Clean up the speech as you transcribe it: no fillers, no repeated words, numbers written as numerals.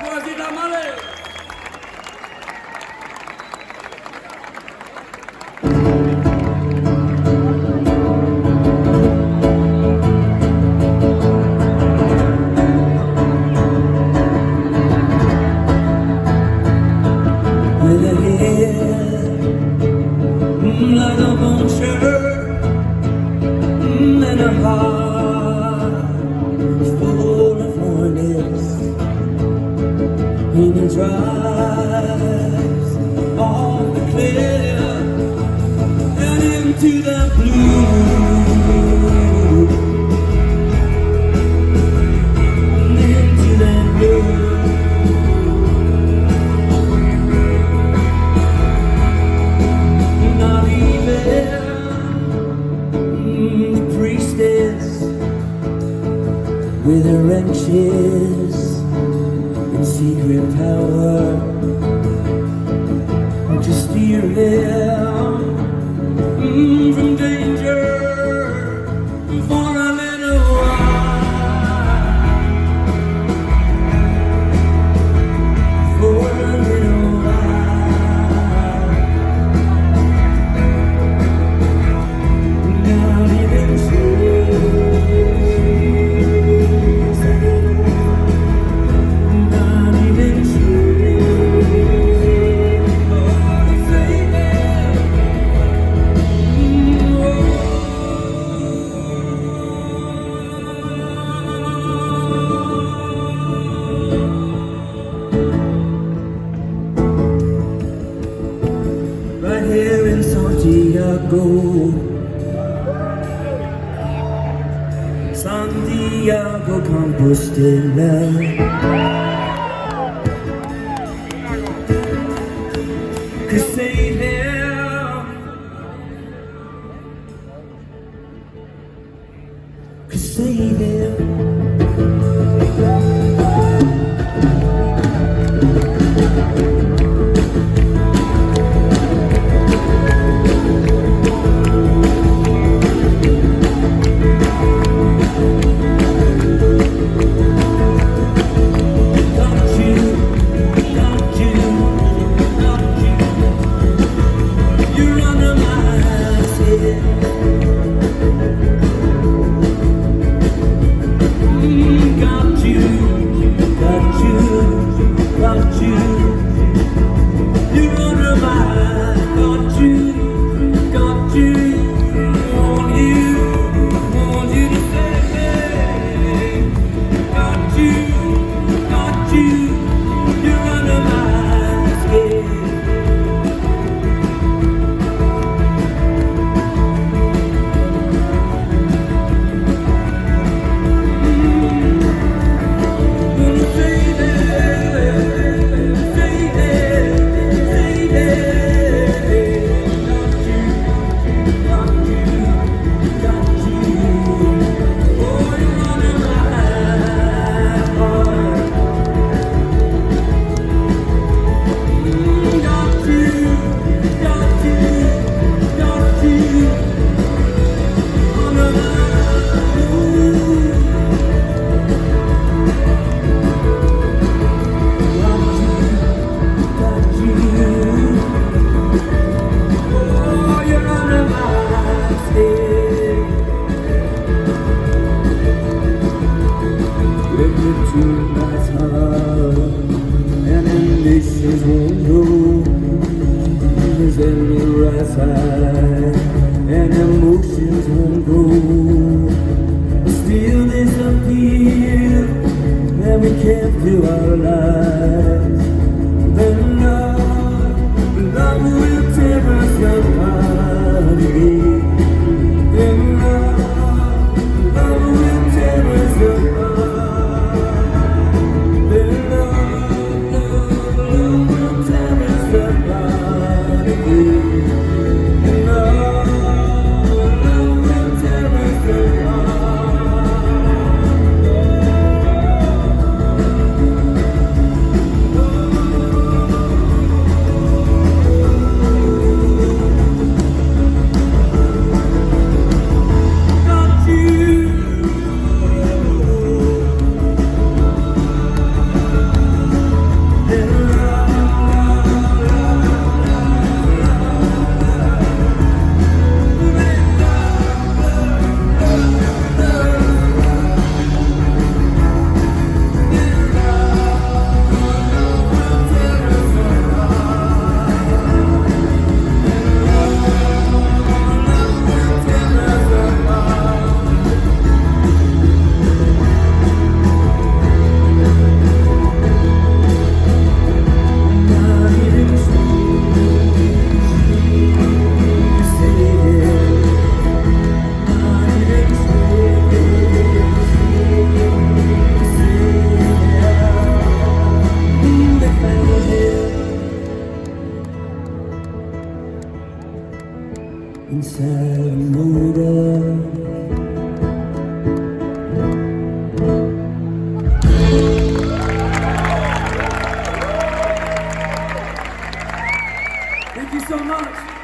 Rosita Male. With a head like a vulture and a heart full of hornets, and he drives off the cliff and into the blue, and into the blue. Not even the priestess with her wrenches and secret power to steer them from danger for a little while, for a little while. Not even not even right here in Santiago, Santiago Compostela. Could save him, could save him. And emotions won't go, still disappear, and we can't do our lives. Then love will tear us apart again. Then love will tear us apart. Then love will tear us apart again. 사랑보다 Thank you so much.